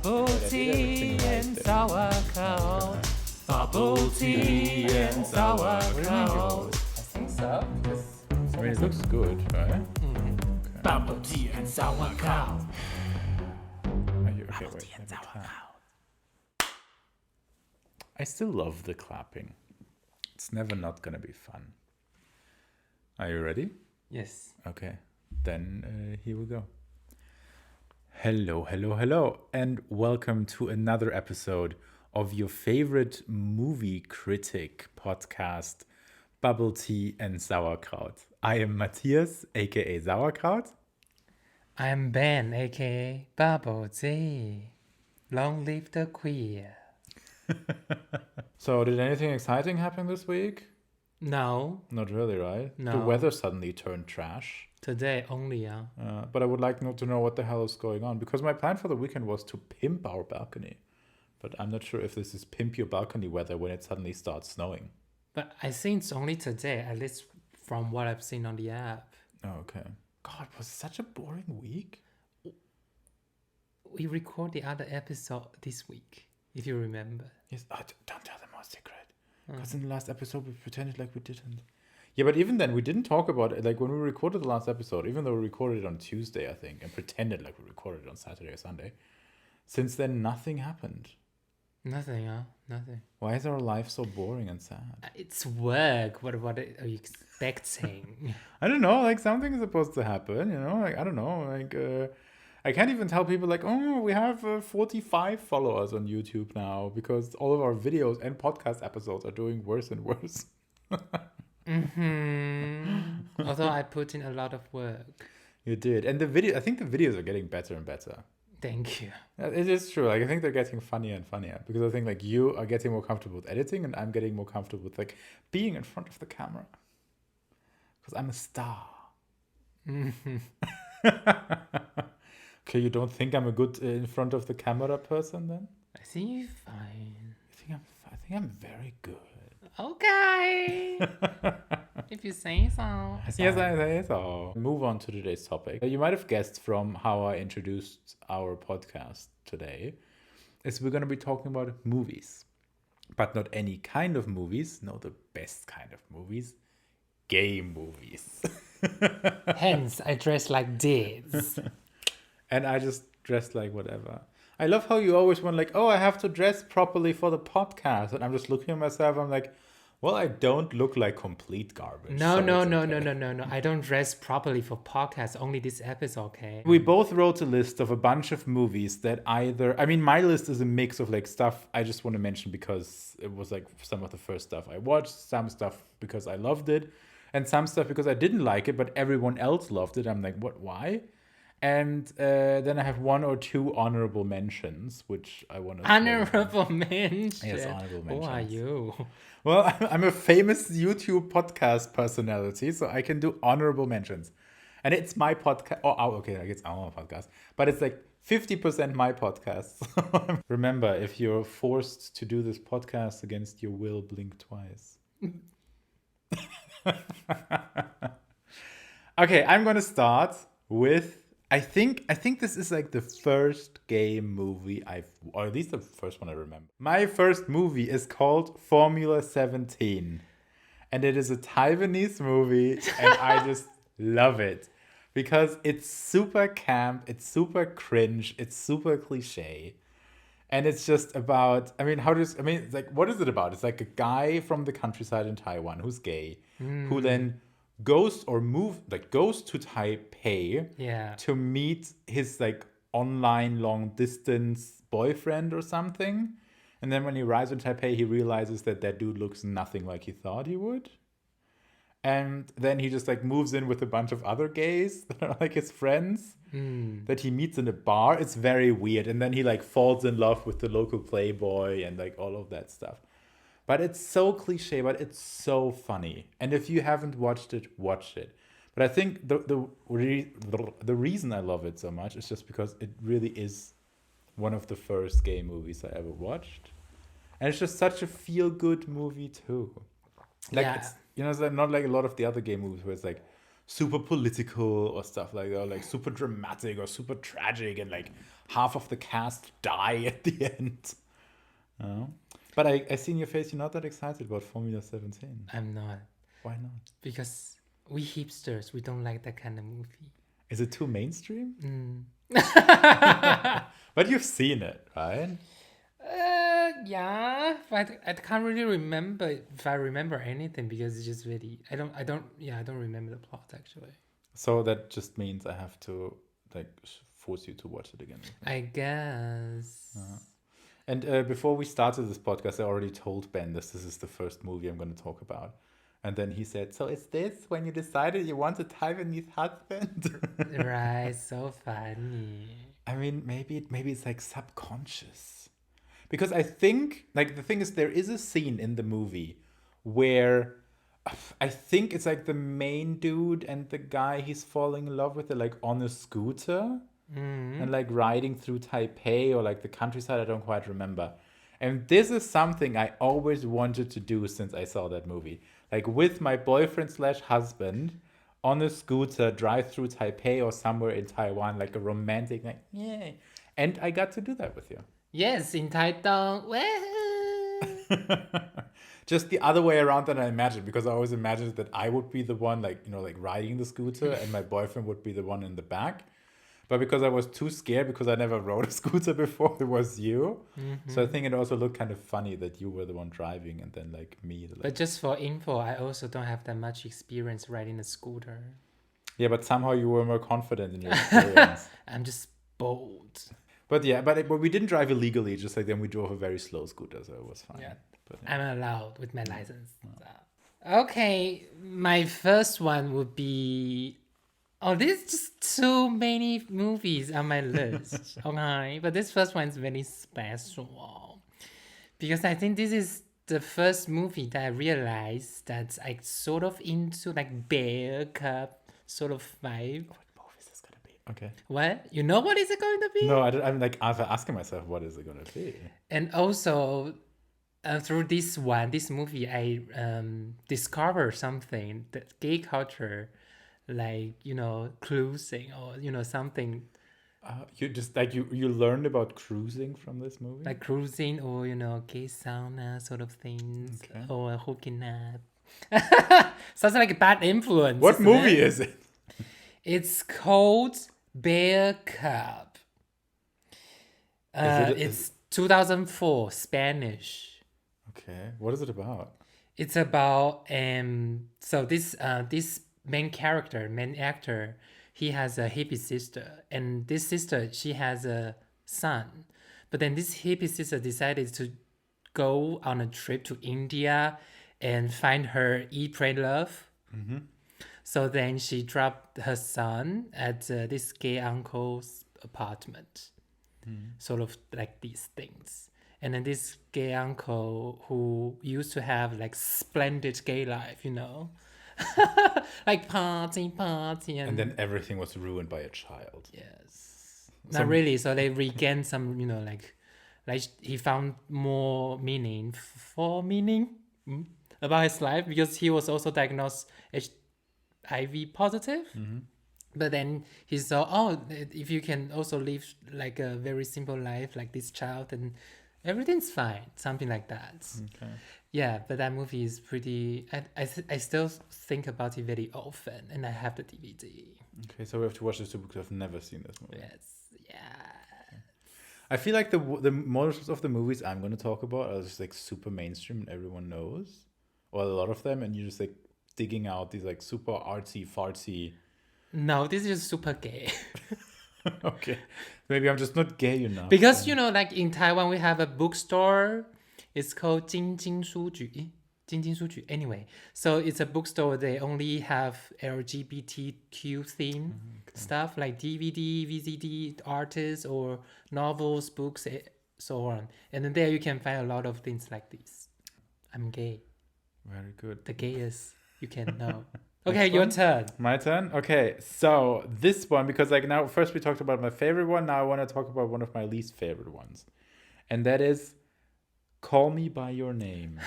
Bubble tea and sauerkraut. Bubble tea and sauerkraut. I think so. I mean, it looks good, right? Okay. Bubble tea and sauerkraut. Are you okay? Wait, let me clap. I still love the clapping. It's never not gonna be fun. Are you ready? Yes. Okay, then here we go. Hello, hello, hello, and welcome to another episode of your favorite movie critic podcast, Bubble Tea and Sauerkraut. I am Matthias, aka Sauerkraut. I am Ben, aka Bubble Tea. Long live the queer. So, did anything exciting happen this week? No, Not really, right? No. The weather suddenly turned trash. today only, But I would like to know what the hell is going on, because my plan for the weekend was to pimp our balcony. But I'm not sure if this is pimp your balcony weather when it suddenly starts snowing. But I think it's only today, at least from what I've seen on the app. Oh, okay. God, it was such a boring week. We record the other episode this week, if you remember. Yes, don't tell them our secret. Because in the last episode we pretended like we didn't. Yeah, but even then we didn't talk about it. Like when we recorded the last episode, even though we recorded it on Tuesday, I think, and pretended like we recorded it on Saturday or Sunday, since then nothing happened. Nothing, Nothing. Why is our life so boring and sad? It's work. What are you expecting? I don't know, like something is supposed to happen, you know? Like, I don't know, like, I can't even tell people like, oh, we have 45 followers on YouTube now because all of our videos and podcast episodes are doing worse and worse. Although I put in a lot of work. You did. And I think the videos are getting better and better. Thank you. It is true. Like, I think they're getting funnier and funnier because I think like you are getting more comfortable with editing and I'm getting more comfortable with like being in front of the camera. Because I'm a star. Okay, you don't think I'm a good in front of the camera person then? I think you're fine. I think I'm very good. Okay. If you say so. Yes, I say so. Move on to today's topic. You might have guessed from how I introduced our podcast today, is we're going to be talking about movies. But not any kind of movies. No, the best kind of movies. Gay movies. Hence, I dress like this. And I just dress like whatever. I love how you always want like, oh, I have to dress properly for the podcast. And I'm just looking at myself. I'm like, well, I don't look like complete garbage. No. Okay. I don't dress properly for podcasts. Only this episode, okay? We both wrote a list of a bunch of movies that either... I mean, my list is a mix of like stuff I just want to mention because it was like some of the first stuff I watched. Some stuff because I loved it. And some stuff because I didn't like it, but everyone else loved it. I'm like, what? Why? And then I have one or two honorable mentions, which I want to... Honorable mention? Yes, honorable mentions. Who are you? Well, I'm a famous YouTube podcast personality, so I can do honorable mentions. And it's my podcast. Oh, okay, like it's our podcast. But it's like 50% my podcast. Remember, if you're forced to do this podcast against your will, blink twice. Okay, I'm going to start with... I think this is like the first gay movie or at least the first one I remember. My first movie is called Formula 17. And it is a Taiwanese movie and I just love it. Because it's super camp, it's super cringe, it's super cliche. And it's just about, it's like, what is it about? It's like a guy from the countryside in Taiwan who's gay, who then goes to Taipei to meet his like online long distance boyfriend or something. And then when he arrives in Taipei, he realizes that dude looks nothing like he thought he would. And then he just like moves in with a bunch of other gays that are like his friends that he meets in a bar. It's very weird. And then he like falls in love with the local playboy and like all of that stuff. But it's so cliche, but it's so funny. And if you haven't watched it, watch it. But I think the reason I love it so much is just because it really is one of the first gay movies I ever watched. And it's just such a feel-good movie too. Like, it's, you know, it's like not like a lot of the other gay movies where it's like super political or stuff like that, or like super dramatic or super tragic, and like half of the cast die at the end. But I see in your face you're not that excited about Formula 17. I'm not. Why not? Because we hipsters, we don't like that kind of movie. Is it too mainstream? Mm. But you've seen it, right? Yeah, but I can't really remember if I remember anything because it's just really I don't remember the plot actually. So that just means I have to like force you to watch it again. I guess. And before we started this podcast, I already told Ben this is the first movie I'm going to talk about. And then he said, so is this when you decided you want a Taiwanese husband? Right, so funny. I mean, maybe it's like subconscious. Because I think, like, the thing is, there is a scene in the movie where I think it's like the main dude and the guy he's falling in love with are like on a scooter and like riding through Taipei or like the countryside. I don't quite remember. And this is something I always wanted to do since I saw that movie. Like with my boyfriend/husband on a scooter, drive through Taipei or somewhere in Taiwan, like a romantic, like, yay. And I got to do that with you. Yes, in Taitung. Just the other way around than I imagined, because I always imagined that I would be the one, like, you know, like riding the scooter and my boyfriend would be the one in the back. But because I was too scared, because I never rode a scooter before, it was you. So I think it also looked kind of funny that you were the one driving and then like me. Like... But just for info, I also don't have that much experience riding a scooter. Yeah, but somehow you were more confident in your experience. I'm just bold. But yeah, but we didn't drive illegally. Just like then we drove a very slow scooter, so it was fine. Yeah, but, I'm allowed with my license. Okay, my first one would be. Oh, there's just too many movies on my list. Okay, but this first one is very special because I think this is the first movie that I realized that I sort of into like bear cub sort of vibe. okay. What? You know what is it going to be? No, I'm like asking myself, what is it going to be? And also, through this movie, I discovered something that gay culture, like, you know, cruising or, you know, something. You just like you learned about cruising from this movie? Like cruising or, you know, gay sauna sort of things. Okay. Or hooking up. Sounds like a bad influence. What movie is it? It's called Bear Cub. It's 2004, Spanish. Okay. What is it about? It's about so this main actor, he has a hippie sister, and this sister, she has a son. But then this hippie sister decided to go on a trip to India and find her eat, pray, love. So then she dropped her son at this gay uncle's apartment. Sort of like these things. And then this gay uncle who used to have like splendid gay life, you know, like party. And then everything was ruined by a child. Yes. Not really. So they regained some, you know, like he found more meaning about his life because he was also diagnosed HIV positive. But then he saw, oh, if you can also live like a very simple life like this child, then everything's fine, something like that. Okay. Yeah, but that movie is pretty. I still think about it very often, and I have the DVD. Okay, so we have to watch this too because I've never seen this movie. Yes, yeah. I feel like the most of the movies I'm going to talk about are just like super mainstream and everyone knows, or a lot of them, and you're just like digging out these like super artsy fartsy. No, this is super gay. Okay, maybe I'm just not gay enough. Because you know, like in Taiwan, we have a bookstore. It's called 晶晶书局. 晶晶书局. Anyway, so it's a bookstore. They only have LGBTQ theme stuff like DVD, VCD, artists, or novels, books, so on. And then there you can find a lot of things like this. I'm gay. Very good. The gayest you can know. Okay, your turn. My turn? Okay, so this one, because like now first we talked about my favorite one, now I want to talk about one of my least favorite ones. And that is Call Me By Your Name.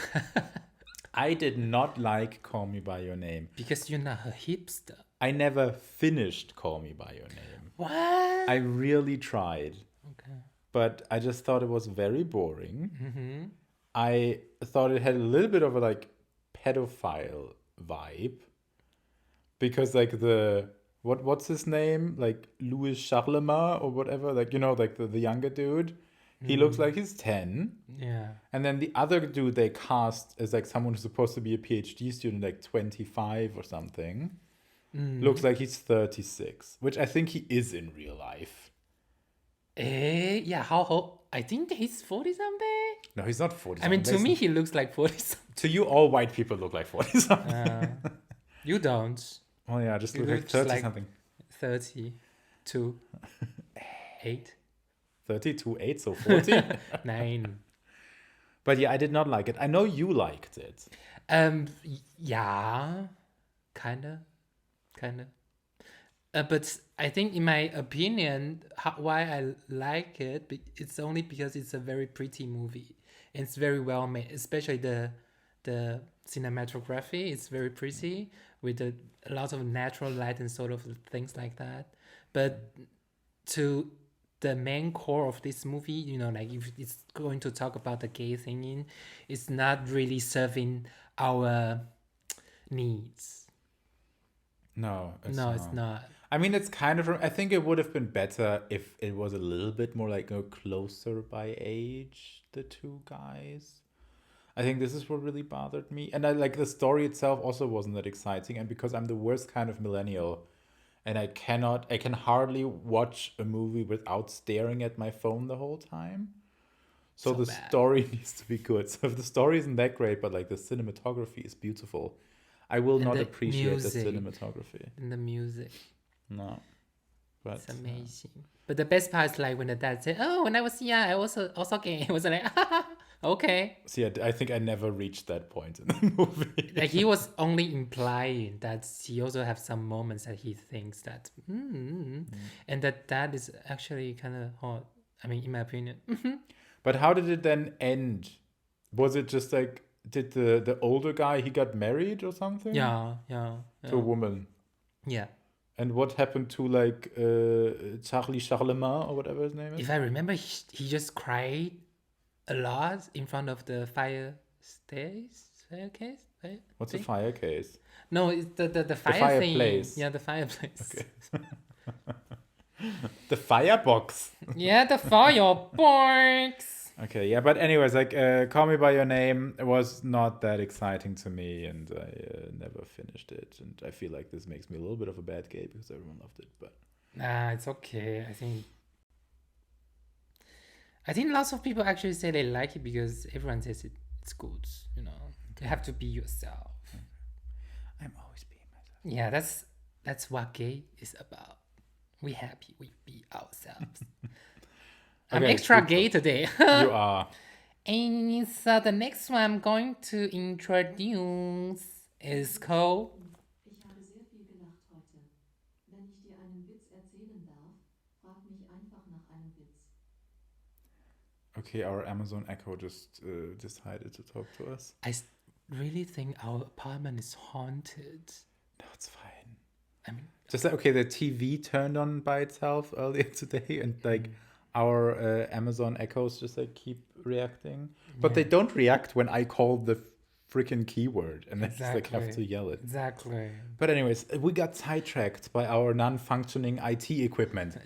I did not like Call Me By Your Name. Because you're not a hipster. I never finished Call Me by Your Name. What? I really tried, Okay. but I just thought it was very boring. Mm-hmm. I thought it had a little bit of a like pedophile vibe because like what's his name, like Louis Charlemagne or whatever, like like the younger dude, he looks like he's 10, Yeah. and then the other dude they cast as like someone who's supposed to be a PhD student, like 25 or something, looks like he's 36, which I think he is in real life. Yeah, how old? I think he's 40 something. No, he's not 40. I mean, to me, he looks like 40 something. to you, all white people look like 40 something. You don't. Oh yeah, just You look like look 30 like- something. 32, 8, 32, 8, so 40. 9. But yeah, I did not like it. I know you liked it. Yeah, kinda. But I think, in my opinion, why I like it, it's only because it's a very pretty movie. And it's very well made, especially the cinematography. It's very pretty with a lot of natural light and sort of things like that. But to the main core of this movie, like if it's going to talk about the gay singing, it's not really serving our needs. No, it's not. I mean, it's kind of. I think it would have been better if it was a little bit more like closer by age, the two guys. I think this is what really bothered me. And I like the story itself also wasn't that exciting. And because I'm the worst kind of millennial, and I can hardly watch a movie without staring at my phone the whole time. So the bad. story needs to be good. So if the story isn't that great, but like the cinematography is beautiful, I will not the appreciate music. the cinematography. And the music, No. But it's amazing. But the best part is like when the dad said, "Oh, when I was young, I was also gay." I was like, okay. so yeah, I think I never reached that point in the movie. Like he was only implying that he also have some moments that he thinks that, and that is actually kind of hot. I mean, in my opinion. But how did it then end? Was it just like, did the older guy, he got married or something? Yeah. To a woman. Yeah. And what happened to like Charlie Charlemagne or whatever his name is? If I remember, he just cried a lot in front of the staircase. What's a fire case? No, it's the fire thing. fireplace. Yeah, the fireplace. Okay. The firebox. Yeah, the firebox. Okay, yeah, but anyways, like Call Me by Your Name was not that exciting to me, and I never finished it. And I feel like this makes me a little bit of a bad gay because everyone loved it. But Nah, it's okay. I think lots of people actually say they like it because everyone says it's good. You have to be yourself. I'm always being myself. Yeah, that's what gay is about. We happy we be ourselves. I'm Okay, extra good gay today. You are. And so the next one I'm going to introduce is called Ich habe sehr viel gelacht heute. Wenn ich dir einen Witz erzählen darf, frag mich einfach nach einem Witz. Okay, our Amazon Echo just decided to talk to us. I really think our apartment is haunted. No, it's fine. I mean, Just like, okay, the TV turned on by itself earlier today, and like our Amazon Echoes just like keep reacting, but they don't react when I call the freaking keyword, and they just like have to yell it. Exactly. But anyways, we got sidetracked by our non-functioning IT equipment.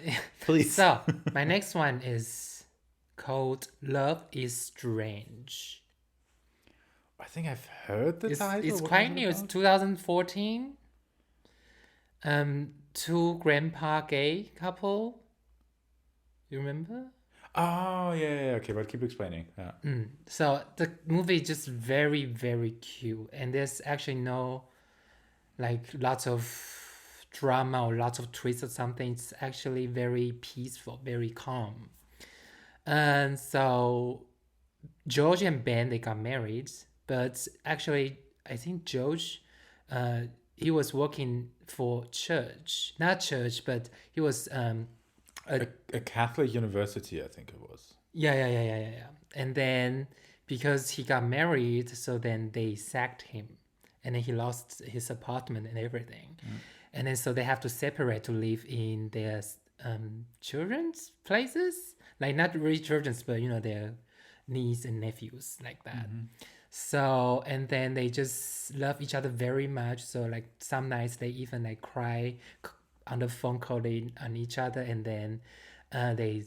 Please. So my next one is called "Love Is Strange." I think I've heard the title. It's What quite is it new. It's about? 2014. Two grandpa gay couple. You remember? Oh yeah. Okay, but keep explaining. Yeah. So the movie is just very, very cute, and there's actually no like lots of drama or lots of twists or something. It's actually very peaceful, very calm. And so George and Ben, they got married, but actually I think George he was working for not church, but he was A Catholic university, I think it was. Yeah. And then because he got married, so then they sacked him, and then he lost his apartment and everything. and then so they have to separate to live in their children's places, like not really children's, but their niece and nephews, like that. So, and then they just love each other very much. So like some nights they even like cry on the phone calling on each other, and then they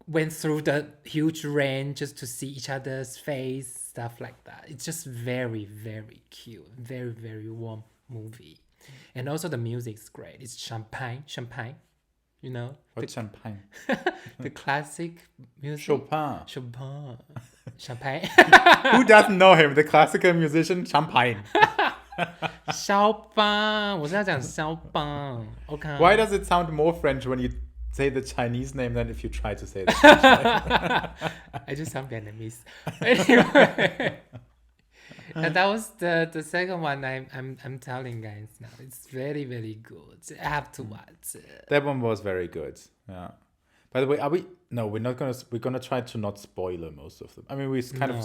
went through the huge rain just to see each other's face, stuff like that. It's just very, very cute, very, very warm movie. And also the music's great. It's champagne, What's champagne? the classic music. Chopin. Champagne. Who doesn't know him? The classical musician Champagne. 肖邦，我是要讲肖邦。OK。 Why does it sound more French when you say the Chinese name than if you try to say the French name? I just sound Vietnamese. Anyway, and that was the second one I'm telling guys now. It's very, very good. I have to watch it. That one was very good. Yeah. By the way, we're gonna try to not spoiler most of them. I mean, we kind of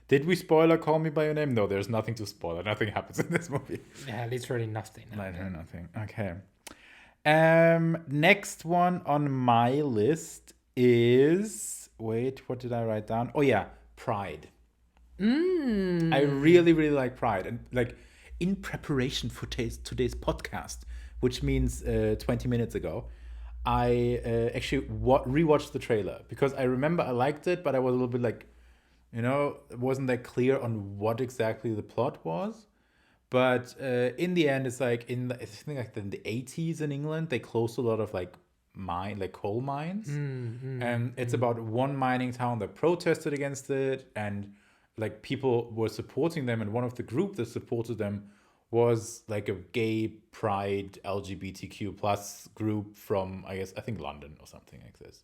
did we spoiler Call Me by Your Name? No, there's nothing to spoiler. Nothing happens in this movie. Yeah, literally nothing. Nothing. Okay. Next one on my list is what did I write down? Oh yeah, Pride. I really, really like Pride, and like in preparation for today's podcast, which means 20 minutes ago, I actually rewatched the trailer because I remember I liked it, but I was a little bit like, it wasn't that clear on what exactly the plot was. But in the end, it's like in the 80s in England, they closed a lot of like coal mines, and it's about one mining town that protested against it, and like people were supporting them, and one of the group that supported them was like a gay pride LGBTQ plus group from I think London or something like this.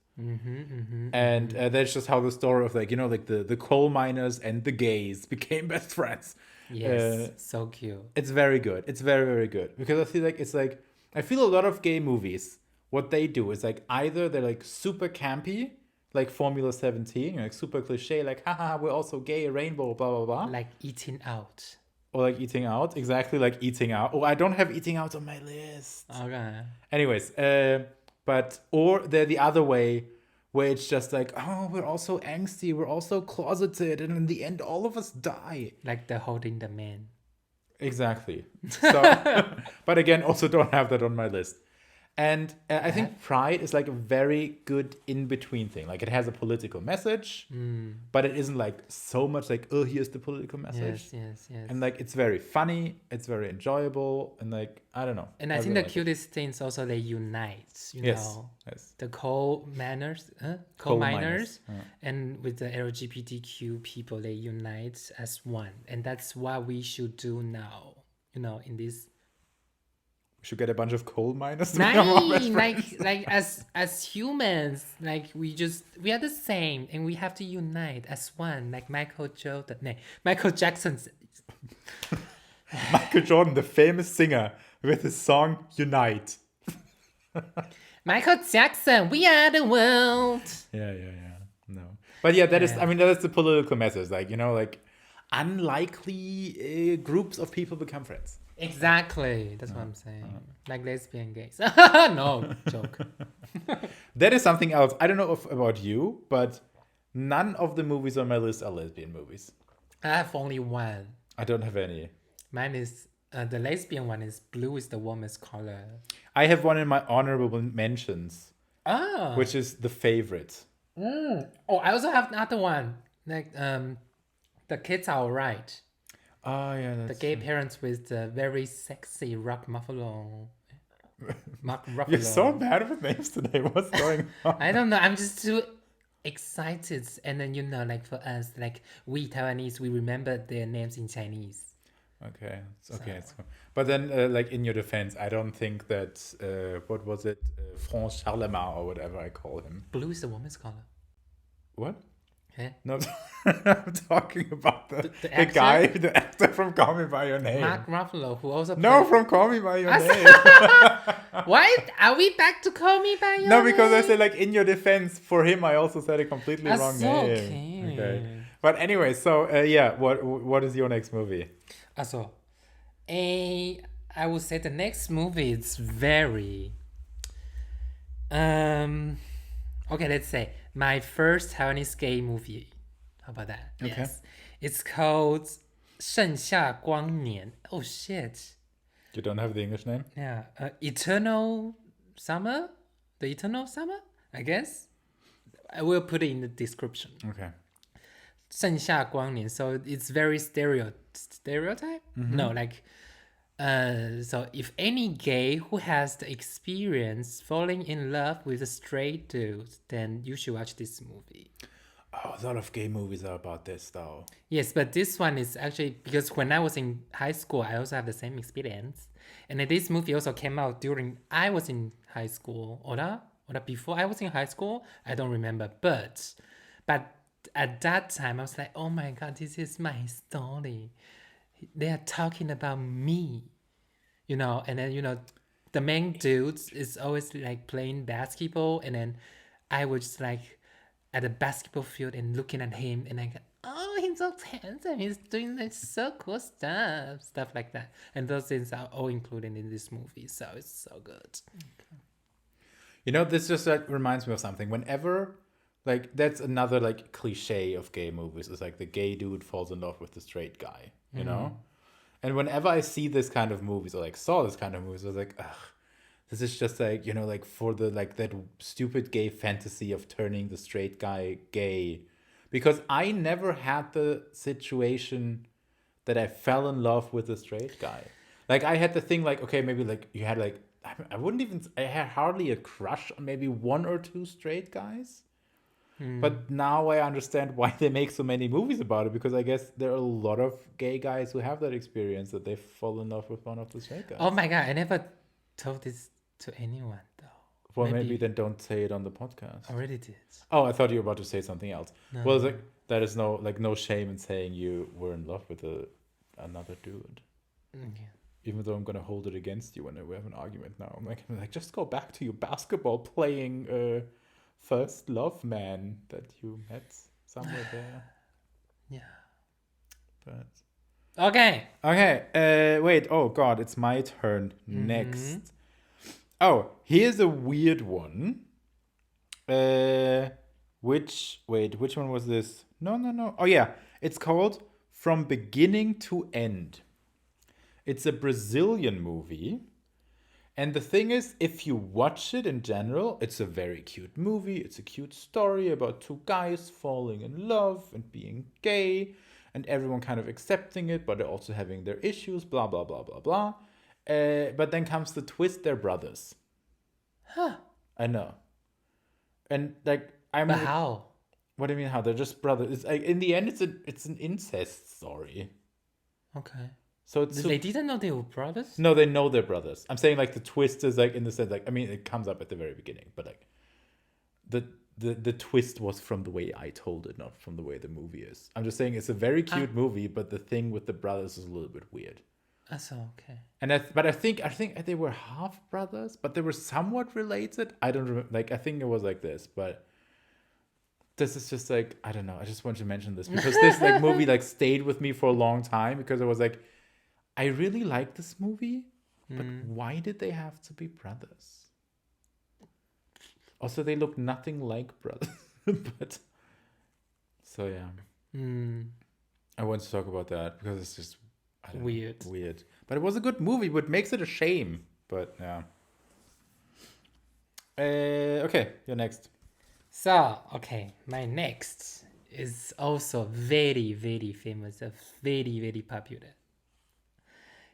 And that's just how the story of like the coal miners and the gays became best friends. Yes, so cute. It's very good. It's very, very good because I feel like I feel a lot of gay movies, what they do is like either they're like super campy, like Formula 17, like super cliche, like haha, we're also gay, rainbow, blah blah blah. Like Eating Out. Or like Eating Out, exactly like Eating Out. Oh, I don't have Eating Out on my list. Okay. Anyways, or they're the other way, where it's just like, oh, we're all so angsty, we're all so closeted, and in the end, all of us die. Like the Holding the Man. Exactly. So, but again, also don't have that on my list. And I think Pride is like a very good in-between thing. Like it has a political message, but it isn't like so much like, oh, here's the political message. Yes. And like it's very funny, it's very enjoyable, and like I don't know. And I think the cutest thing is also they unite, Yes. the coal miners, and with the LGBTQ people, they unite as one. And that's what we should do now, in this. We should get a bunch of coal miners to become our best friends. like as humans, like we are the same, and we have to unite as one, like Michael Jackson. Michael Jordan, the famous singer, with his song "Unite." Michael Jackson, we are the world. Yeah. No, but yeah, that is. I mean, that is the political message. Like like unlikely groups of people become friends. Exactly, that's what I'm saying. Like lesbian gays. No, joke. That is something else. I don't know about you, but none of the movies on my list are lesbian movies. I have only one. I don't have any. Mine is the lesbian one is blue is the warmest color. I have one in my honorable mentions. Ah. Which is The Favorite. Oh, I also have another one. Like The Kids Are Alright. Oh yeah, the gay parents with the very sexy Mark Ruffalo. You're so bad with names today. What's going on? I don't know. I'm just too excited. And then like for us, like we Taiwanese, we remember their names in Chinese. Okay, it's cool. But then, like in your defense, I don't think that what was it, Franz Charlemagne or whatever I call him. Blue is the woman's color. What? Huh? No, I'm talking about the guy, the actor from Call Me by Your Name. Mark Ruffalo, who also from Call Me by Your Name. What? Are we back to Call Me by Your Name? No, because I said like in your defense, for him, I also said a completely wrong name. Okay. But anyway, so what is your next movie? Also, I would say the next movie is very okay, let's say my first Taiwanese gay movie. How about that? Okay. Yes. It's called 盛夏光年. Oh shit. You don't have the English name? Yeah. Eternal Summer? The Eternal Summer? I guess. I will put it in the description. Okay. 盛夏光年. So it's very stereotype? No, like so if any gay who has the experience falling in love with a straight dude, then you should watch this movie. Oh, a lot of gay movies are about this, though. Yes, but this one is actually because when I was in high school, I also have the same experience. And this movie also came out during I was in high school, or before I was in high school. I don't remember, but at that time I was like, oh my god, this is my story. They are talking about me, and then the main dude is always like playing basketball, and then I was just like at the basketball field and looking at him, and I go, oh, he's so handsome, he's doing like so cool stuff like that. And those things are all included in this movie, so it's so good. This just reminds me of something. Whenever, like, that's another like cliche of gay movies, is like the gay dude falls in love with the straight guy, you know? And whenever I see this kind of movies, or like saw this kind of movies, I was like, ugh, this is just like, like for the like that stupid gay fantasy of turning the straight guy gay. Because I never had the situation that I fell in love with a straight guy. Like I had the thing like, okay, maybe like you had like, I had hardly a crush on maybe one or two straight guys. But now I understand why they make so many movies about it, because I guess there are a lot of gay guys who have that experience, that they fall in love with one of the straight guys. Oh my god, I never told this to anyone though. Well, maybe then don't say it on the podcast. I already did. Oh, I thought you were about to say something else. No. Well, it's like, that is no shame in saying you were in love with another dude. Yeah. Even though I'm gonna hold it against you when we have an argument now. I'm like just go back to your basketball playing first love man that you met somewhere there. Yeah. But Okay. Wait. Oh God, it's my turn next. Oh, here's a weird one. Which one was this? No. Oh yeah, it's called From Beginning to End. It's a Brazilian movie. And the thing is, if you watch it in general, it's a very cute movie. It's a cute story about two guys falling in love and being gay, and everyone kind of accepting it, but they're also having their issues, blah, blah, blah, blah, blah. But then comes the twist, they're brothers. Huh. I know. And like, But how? What do you mean how? They're just brothers. It's like, in the end, it's an incest story. Okay. So it's They didn't know they were brothers? No, they know they're brothers. I'm saying like the twist is like in the sense like, I mean, it comes up at the very beginning, but like the twist was from the way I told it, not from the way the movie is. I'm just saying it's a very cute movie, but the thing with the brothers is a little bit weird. That's okay. And I think they were half brothers, but they were somewhat related. I don't remember. Like I think it was like this, but this is just like, I don't know. I just want to mention this because this like movie like stayed with me for a long time, because I was like, I really like this movie, but why did they have to be brothers? Also, they look nothing like brothers. But so yeah, I want to talk about that because it's just weird. But it was a good movie, but makes it a shame. But yeah. Okay, you're next. So, okay, my next is also very, very famous, very, very popular.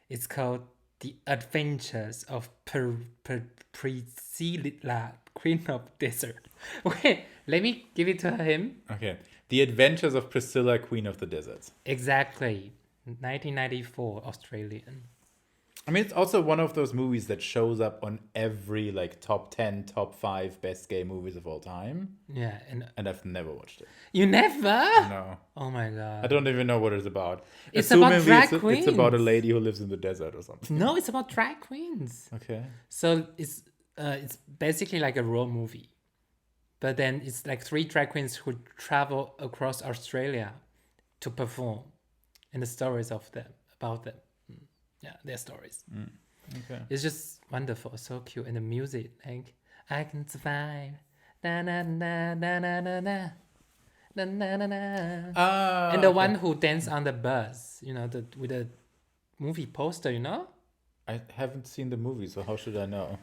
It's called The Adventures of Priscilla, Queen of Desert. Okay, let me give it to him. Okay. The Adventures of Priscilla, Queen of the Desert. Exactly. 1994, Australian. I mean, it's also one of those movies that shows up on every like top 10, top 5 best gay movies of all time. Yeah, And I've never watched it. you never? No. Oh my god. I don't even know what it's about. It's about Assumingly drag it's about a queens. lady who lives in the desert or something. No, it's about drag queens. Okay. So it's basically like a road movie, but then it's like 3 drag queens who travel across Australia to perform, and the stories of them about them. Yeah, their stories. Okay. It's just wonderful, so cute, and the music, like I can survive, na na na na na na na. Na, na, na, na. And the one who danced on the bus, with the movie poster, I haven't seen the movie, so how should I know?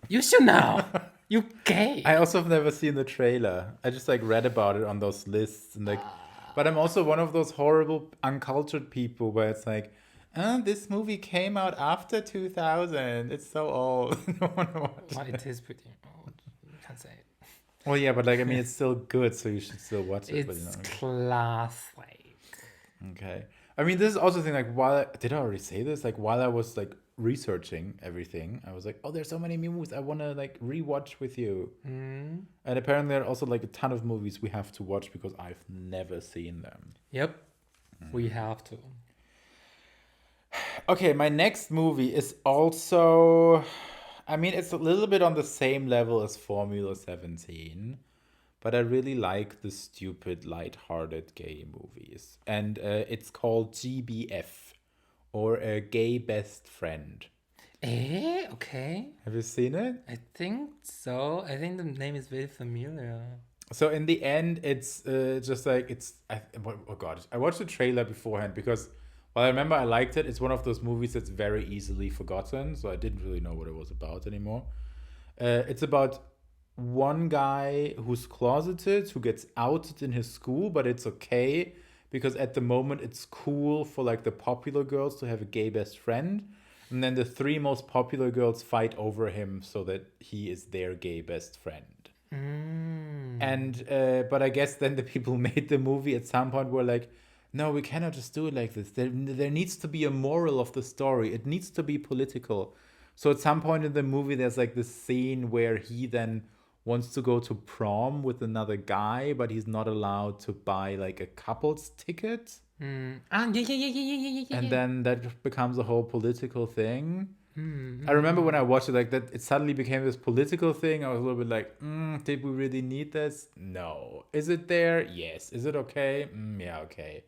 You should know. You gay. I also have never seen the trailer. I just like read about it on those lists and like, but I'm also one of those horrible uncultured people where it's like, this movie came out after 2000. It's so old. I don't want to watch Well, it. it is pretty old. You can't say it. Well, yeah, but like I mean, it's still good, so you should still watch it. It's classic. Okay. I mean, this is also the thing. Like, did I already say this? Like, while I was like researching everything, I was like, oh, there's so many movies I want to like rewatch with you. And apparently, there are also like a ton of movies we have to watch because I've never seen them. Yep. We have to. Okay, my next movie is also, I mean, it's a little bit on the same level as Formula 17, but I really like the stupid, light-hearted gay movies. And it's called G.B.F, or a Gay Best Friend. Okay. Have you seen it? I think so. I think the name is very familiar. So in the end, it's just like, oh God, I watched the trailer beforehand because while I remember I liked it, it's one of those movies that's very easily forgotten, so I didn't really know what it was about anymore. It's about one guy who's closeted, who gets outed in his school, but it's okay because at the moment it's cool for like the popular girls to have a gay best friend. And then the three most popular girls fight over him so that he is their gay best friend. And but I guess then the people who made the movie at some point were like, no, we cannot just do it like this. There needs to be a moral of the story. It needs to be political. So at some point in the movie, there's like this scene where he then wants to go to prom with another guy, but he's not allowed to buy like a couple's ticket. Yeah. And then that becomes a whole political thing. I remember when I watched it like that, it suddenly became this political thing. I was a little bit like, did we really need this? No. Is it there? Yes. Is it okay? Yeah, okay.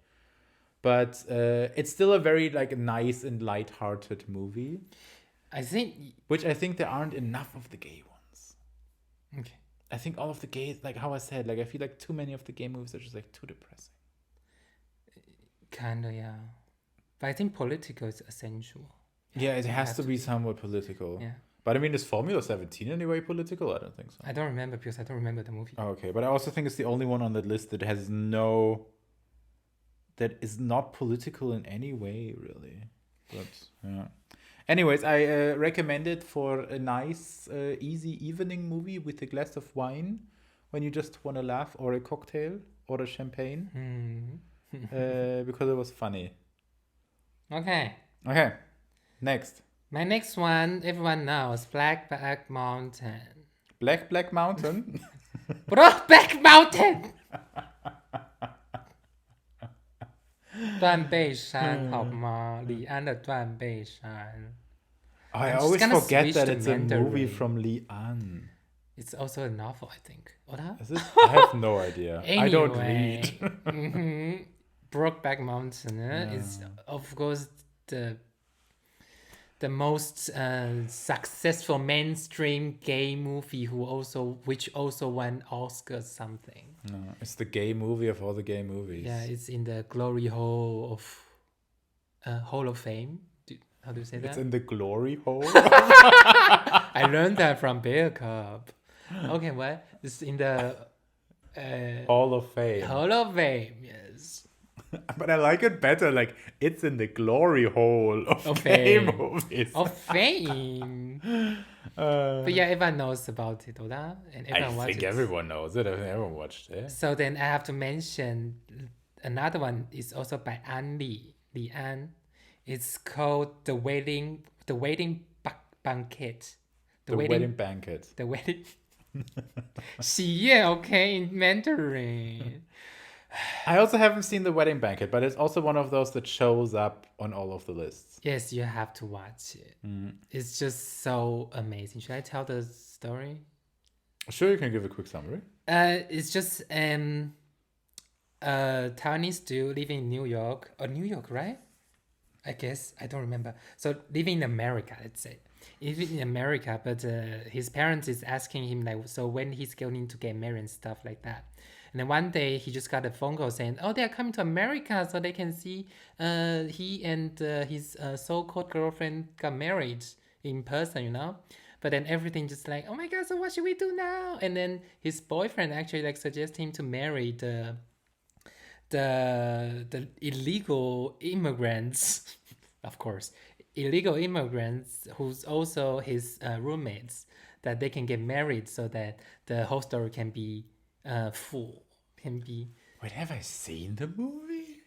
But it's still a very like nice and light-hearted movie. I think. Which I think there aren't enough of the gay ones. Okay. I think all of the gays, like how I said, like I feel like too many of the gay movies are just like too depressing. Kinda, yeah. But I think political is essential. Yeah, it has to be somewhat political. Yeah. But I mean, is Formula 17 anyway political? I don't think so. I don't remember because I don't remember the movie. Oh, okay, but I also think it's the only one on that list that has that is not political in any way, really. But yeah. Anyways, I recommend it for a nice, easy evening movie with a glass of wine when you just want to laugh, or a cocktail, or a champagne, because it was funny. Okay. Okay, next. My next one, everyone knows, Brokeback Mountain. Black Mountain. Brokeback Mountain 断背山好吗？李安的断背山。 I I'm just always gonna forget switch that to it's a movie Mandarin. from Li An. It's also a novel, I think. Oder? Is it? I have no idea. I don't Anyway, read. Brokeback Mountain is, of course, the most successful mainstream gay movie which also won Oscar something. No, it's the gay movie of all the gay movies. Yeah, it's in the Glory Hall of Fame. How do you say that? It's in the glory hole. I learned that from Bear Cub. Okay, well, it's in the Hall of Fame. Hall of Fame, yes. But I like it better. Like, it's in the glory hole of gay Fame. movies. Of Fame. But yeah, everyone knows about it, oder? And I everyone watches think everyone knows it. Everyone watched it. So then I have to mention another one is also by Li An. It's called The Wedding Banquet. The Wedding Banquet. The Wedding 喜宴, okay, in Mandarin. I also haven't seen The Wedding Banquet, but it's also one of those that shows up on all of the lists. Yes, you have to watch it. It's just so amazing. Should I tell the story? Sure, you can give a quick summary. It's just Taiwanese dude living in New York, right? I guess I don't remember. So living in America, let's say, living in America, but his parents is asking him like, so when he's going to get married and stuff like that. And then one day he just got a phone call saying, "Oh, they're coming to America so they can see he and his so-called girlfriend got married in person, you know." But then everything just like, "Oh my God, so what should we do now?" And then his boyfriend actually like suggests him to marry the illegal immigrants, of course, illegal immigrants who's also his roommates, that they can get married so that the whole story can be full, can be. Wait, have I seen the movie?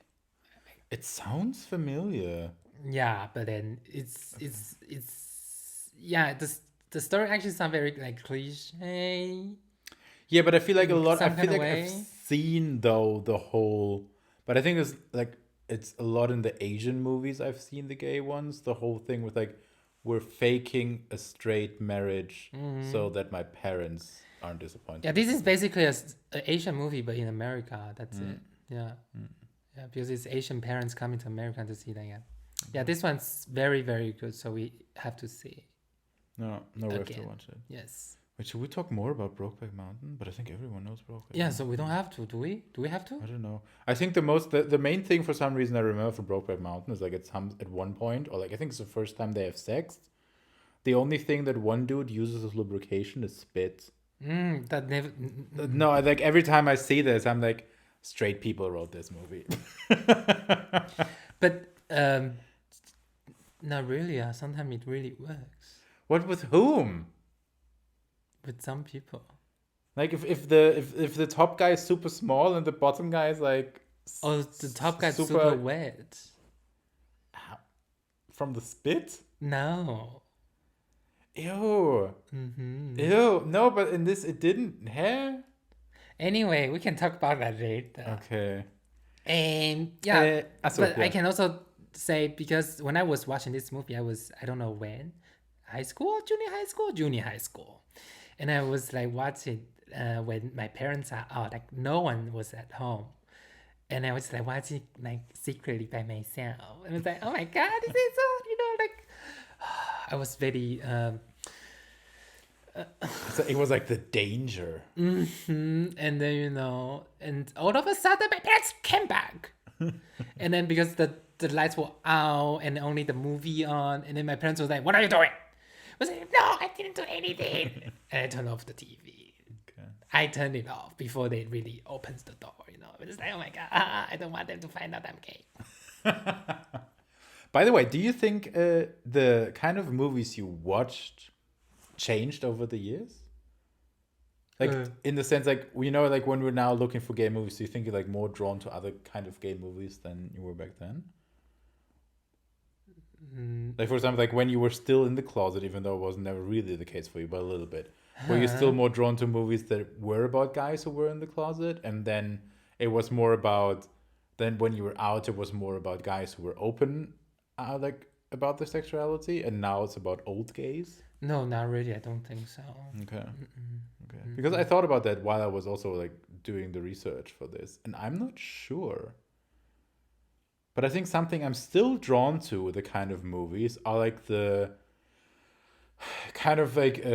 It sounds familiar. Yeah, but then it's yeah, the story actually sounds very like cliche. Yeah, but I feel like a lot. I some feel kind of like I've way. seen though the whole. But I think it's a lot in the Asian movies I've seen, the gay ones. The whole thing with like, we're faking a straight marriage so that my parents aren't disappointed. Yeah, this is basically an Asian movie, but in America. That's it. Yeah, yeah, because it's Asian parents coming to America to see that. Yeah, yeah. This one's very, very good. So we have to see. No, we have to Again. watch it. Yes. Wait, should we talk more about Brokeback Mountain? But I think everyone knows Brokeback. Yeah. So we don't have to, do we? Do we have to? I don't know. I think the main thing for some reason I remember from Brokeback Mountain is like at one point, or like I think it's the first time they have sex. The only thing that one dude uses as lubrication is spit. That never. No, like every time I see this, I'm like, straight people wrote this movie. But not really. Sometimes it really works What with whom? with some people. Like if the top guy is super small and the bottom guy is like Oh, the top guy's super wet. from the spit? No. Ew. Ew. No, but in this it didn't. Hair? Anyway, we can talk about that later. Okay. Yeah, so, but yeah. I can also say, because when I was watching this movie, I don't know when, junior high school, and I was like watching when my parents are out, like no one was at home, and I was like watching like secretly by myself, and I was like, oh my God, this is so, like I was very So it was like the danger. and then and all of a sudden my parents came back, and then because the lights were out and only the movie on, and then my parents was like, "What are you doing?" I was like, "No, I didn't do anything," and I turned off the TV. Okay. I turned it off before they really opens the door. It's like, oh my God, I don't want them to find out I'm gay. By the way, do you think the kind of movies you watched changed over the years? Like in the sense, like like when we're now looking for gay movies, do you think you're like more drawn to other kind of gay movies than you were back then? Like for example, like when you were still in the closet, even though it was never really the case for you, but a little bit, were you still more drawn to movies that were about guys who were in the closet, and then it was more about, then when you were out, it was more about guys who were open, like about their sexuality, and now it's about old gays? No, not really. I don't think so. Okay. Okay. Because I thought about that while I was also like doing the research for this, and I'm not sure. But I think something I'm still drawn to, the kind of movies, are like the kind of like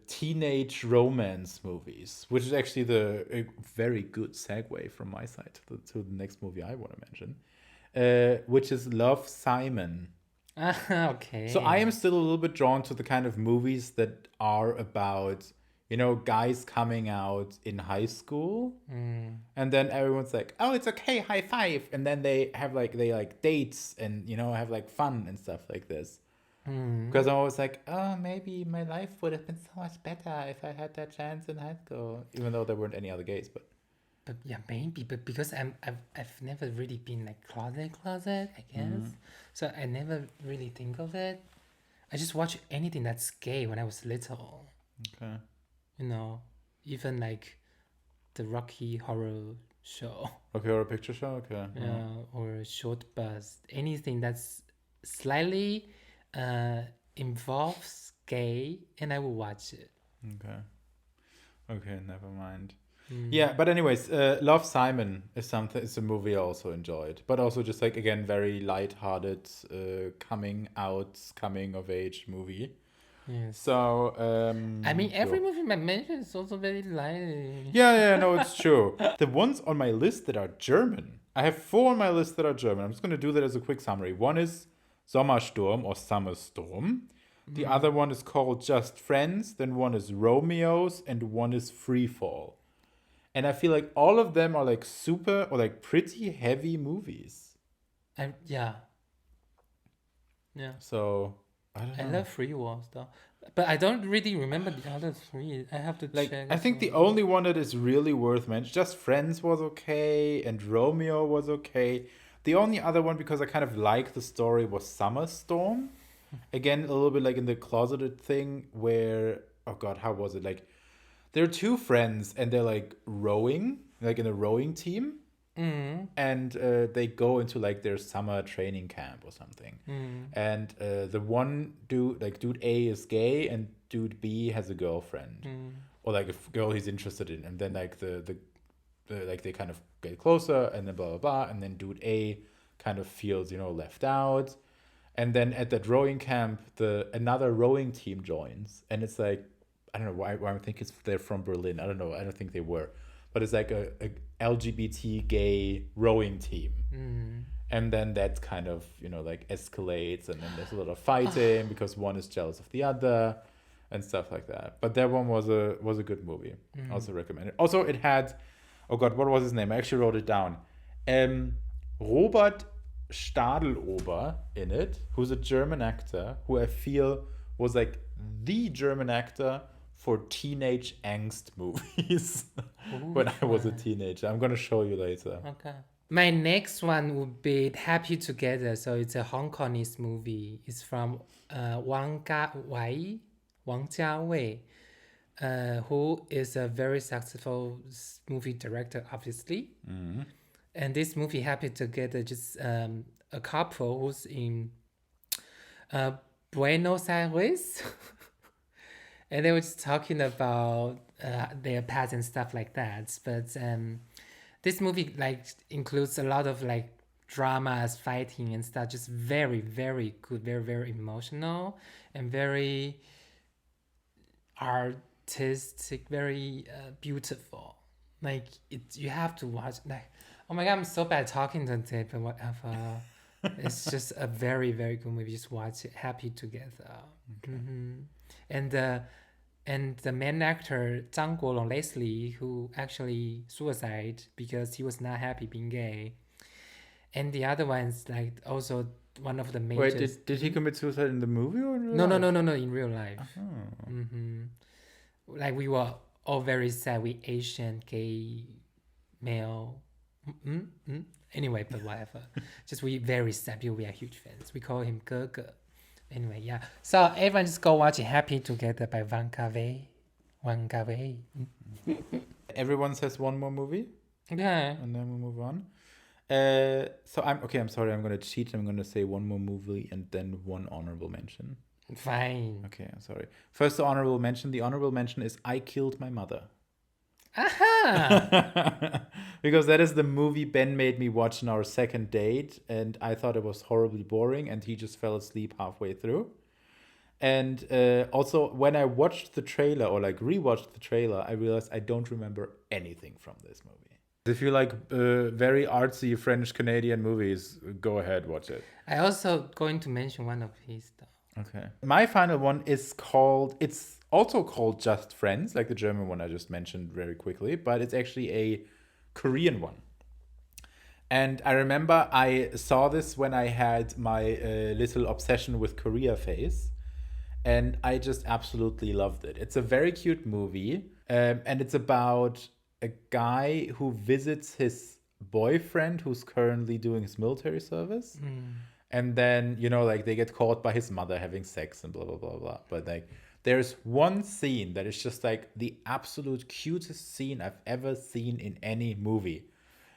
teenage romance movies, which is actually a very good segue from my side to the next movie I want to mention, which is Love, Simon. Okay. So I am still a little bit drawn to the kind of movies that are about, guys coming out in high school, and then everyone's like, "Oh, it's okay, high five," and then they have like dates and have like fun and stuff like this. Because I'm always like, oh, maybe my life would have been so much better if I had that chance in high school, even though there weren't any other gays. But yeah, maybe, but because I've never really been like closet, I guess. So I never really think of it. I just watch anything that's gay when I was little. okay, Even like the Rocky Horror Show. okay, or a picture show, okay. Yeah, or Short Bus. Anything that's slightly involves gay, and I will watch it. Okay. Okay, never mind. Yeah, but anyways, Love, Simon is a movie I also enjoyed, but also just like again very light-hearted, coming of age movie. Yes. So I mean, every so- movie I mentioned is also very light. Yeah, no, it's true. The ones on my list that are German, I have 4 on my list that are German. I'm just going to do that as a quick summary. One is Sommersturm or Sommersturm. The other one is called Just Friends. Then one is Romeo's, and one is Free Fall. And I feel like all of them are like super or like pretty heavy movies. Yeah. So I don't know. I love Free Walls though, but I don't really remember the other 3. I have to Like, check. I think the only one that is really worth mentioning, Just Friends was okay, and Romeo was okay. The only other one, because I kind of like the story, was Sommersturm. Again, a little bit like in the closeted thing where, oh God, how was it? Like, there are 2 friends and they're like rowing, like in a rowing team. And they go into like their summer training camp or something. And the one dude, like dude A is gay and dude B has a girlfriend or like a girl he's interested in. And then like the like they kind of get closer and then blah, blah, blah. And then dude A kind of feels, left out. And then at that rowing camp, another rowing team joins. And it's like, I don't know why I think they're from Berlin. I don't know. I don't think they were. But it's like a LGBT gay rowing team. And then that kind of, like escalates. And then there's a lot of fighting because one is jealous of the other and stuff like that. But that one was a good movie. Also recommended. Also, it had, oh God, what was his name? I actually wrote it down. Robert Stadelober in it, who's a German actor who I feel was like the German actor for teenage angst movies when I was a teenager. I'm gonna show you later. Okay. My next one would be Happy Together. So it's a Hong Kongese movie. It's from Wang Jiawei, who is a very successful movie director, obviously. And this movie, Happy Together, just a couple who's in Buenos Aires. And they were just talking about their past and stuff like that. But this movie like includes a lot of like dramas, fighting and stuff. Just very, very good, very, very emotional and very artistic, very beautiful. Like you have to watch. Like, oh my God, I'm so bad talking today, but whatever. It's just a very, very good movie. Just watch it. Happy Together. Okay. And the main actor Zhang Guolong Leslie, who actually suicide because he was not happy being gay. And the other one's like also one of the major. Wait, did he commit suicide in the movie or in real No, life? no, in real life. Like we were all very sad. We Asian gay male. Anyway, but whatever. Just we very sad because we are huge fans. We call him Ge. Anyway, yeah. So everyone just go watch it. Happy Together by Wang Kawei. Everyone says one more movie, Okay. and then we'll move on. So I'm sorry. I'm gonna cheat. I'm gonna say one more movie and then one honorable mention. Fine. Okay, I'm sorry. First, the honorable mention. The honorable mention is I Killed My Mother. Aha! Because that is the movie Ben made me watch on our second date, and I thought it was horribly boring, and he just fell asleep halfway through. And also, when I watched the trailer or like rewatched the trailer, I realized I don't remember anything from this movie. If you like very artsy French Canadian movies, go ahead, watch it. I also going to mention one of his though. Okay. My final one is it's also called Just Friends, like the German one I just mentioned very quickly, but it's actually a Korean one. And I remember I saw this when I had my little obsession with Korea phase, and I just absolutely loved it. It's a very cute movie, and it's about a guy who visits his boyfriend who's currently doing his military service. And then, like they get caught by his mother having sex and blah, blah, blah, blah. But like, there's one scene that is just like the absolute cutest scene I've ever seen in any movie.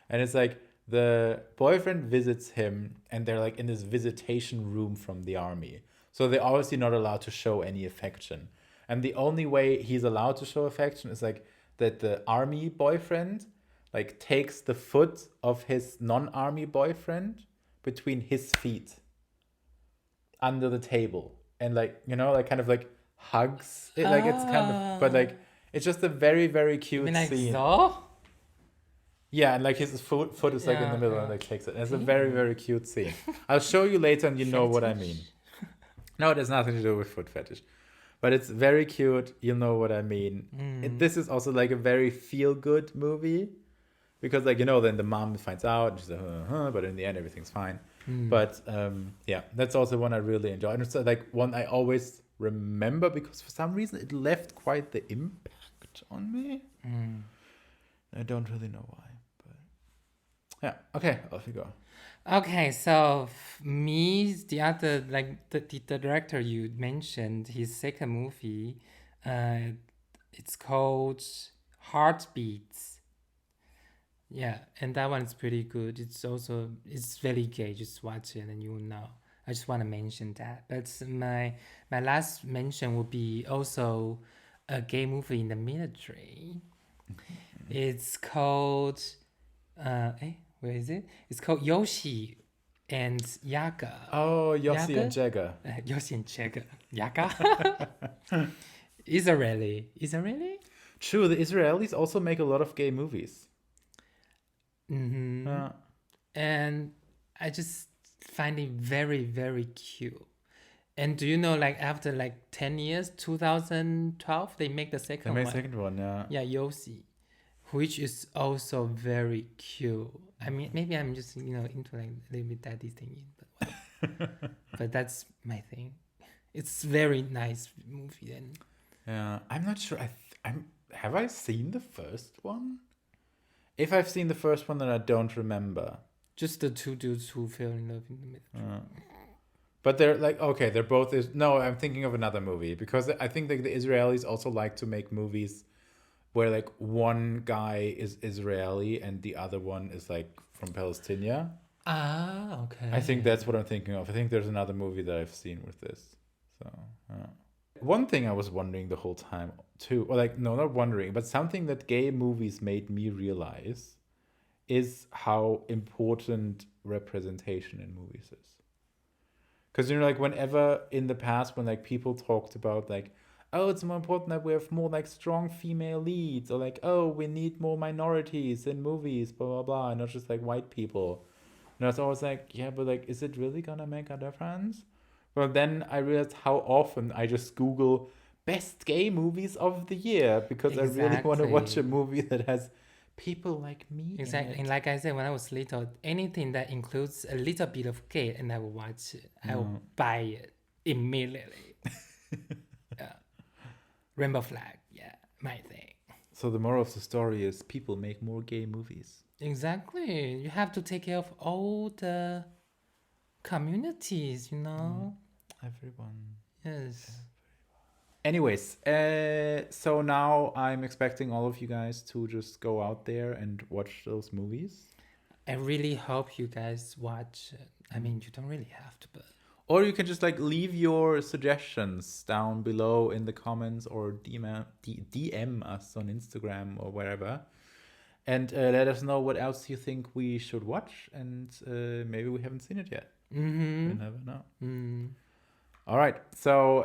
And it's like the boyfriend visits him and they're like in this visitation room from the army. So they're obviously not allowed to show any affection. And the only way he's allowed to show affection is like that the army boyfriend like takes the foot of his non-army boyfriend between his feet under the table and like, you know, like kind of like hugs it. Like it's kind of, but like it's just a very, very cute I mean, like scene. so? Yeah, and like his foot is like in the middle and like takes it. It's a very, very cute scene. I'll show you later and you know what I mean. No, it has nothing to do with foot fetish. But it's very cute. You'll know what I mean. This is also like a very feel-good movie. Because like, you know, then the mom finds out and she's like, but in the end everything's fine. But yeah, that's also one I really enjoy. And it's like one I always remember because for some reason it left quite the impact on me. I don't really know why. But yeah, okay, off you go. Okay, so me, the other, like the director you mentioned, his second movie, it's called Heartbeats. Yeah, and that one is pretty good. It's very gay. Just watch it and you will know. I just want to mention that. But my last mention would be also a gay movie in the military. It's called, where is it? It's called Yossi and Jagger. Oh, Yossi and Jagger. Yossi and Jagger. Jagger? Israeli. True, the Israelis also make a lot of gay movies. And I just find it very, very cute. And do you know, like after like 10 years, 2012, they make the second one. Second one, yeah. Yeah, Yossi, which is also very cute. I mean, maybe I'm just, you know, into like a little bit daddy thing, but whatever. But that's my thing. It's very nice movie. And Yeah, I'm not sure. Have I seen the first one? If I've seen the first one, then I don't remember. just the two dudes who fell in love in the middle. But they're like, okay, they're both... No, I'm thinking of another movie. Because I think like the Israelis also like to make movies where like one guy is Israeli and the other one is like from Palestine. Ah, okay. I think that's what I'm thinking of. I think there's another movie that I've seen with this. So, one thing I was wondering the whole time too, or like, no, not wondering, but something that gay movies made me realize is how important representation in movies is. Because, you know, like whenever in the past when like people talked about like, oh, it's more important that we have more like strong female leads, or like, oh, we need more minorities in movies, blah, blah, blah, and not just like white people. And I was always like, yeah, but like, is it really gonna make a difference? But then I realized how often I just Google best gay movies of the year because I really want to watch a movie that has people like me. Exactly. And like I said, when I was little, anything that includes a little bit of gay and I will watch it. I will buy it immediately. Yeah. Rainbow flag. Yeah, my thing. So the moral of the story is people make more gay movies. Exactly. You have to take care of all the communities, you know? Everyone. Yes. Anyways, so now I'm expecting all of you guys to just go out there and watch those movies. I really hope you guys watch it. I mean, you don't really have to, but... Or you can just like leave your suggestions down below in the comments or DM us on Instagram or wherever. And let us know what else you think we should watch. And maybe we haven't seen it yet. Mm-hmm. You never know. All right. So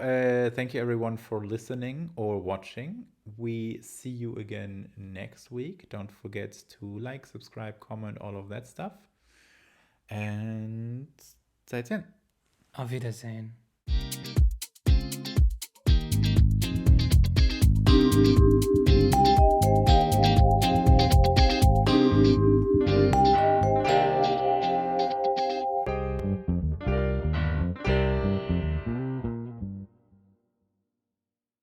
thank you everyone for listening or watching. We see you again next week. Don't forget to like, subscribe, comment, all of that stuff. And 再见. Auf Wiedersehen.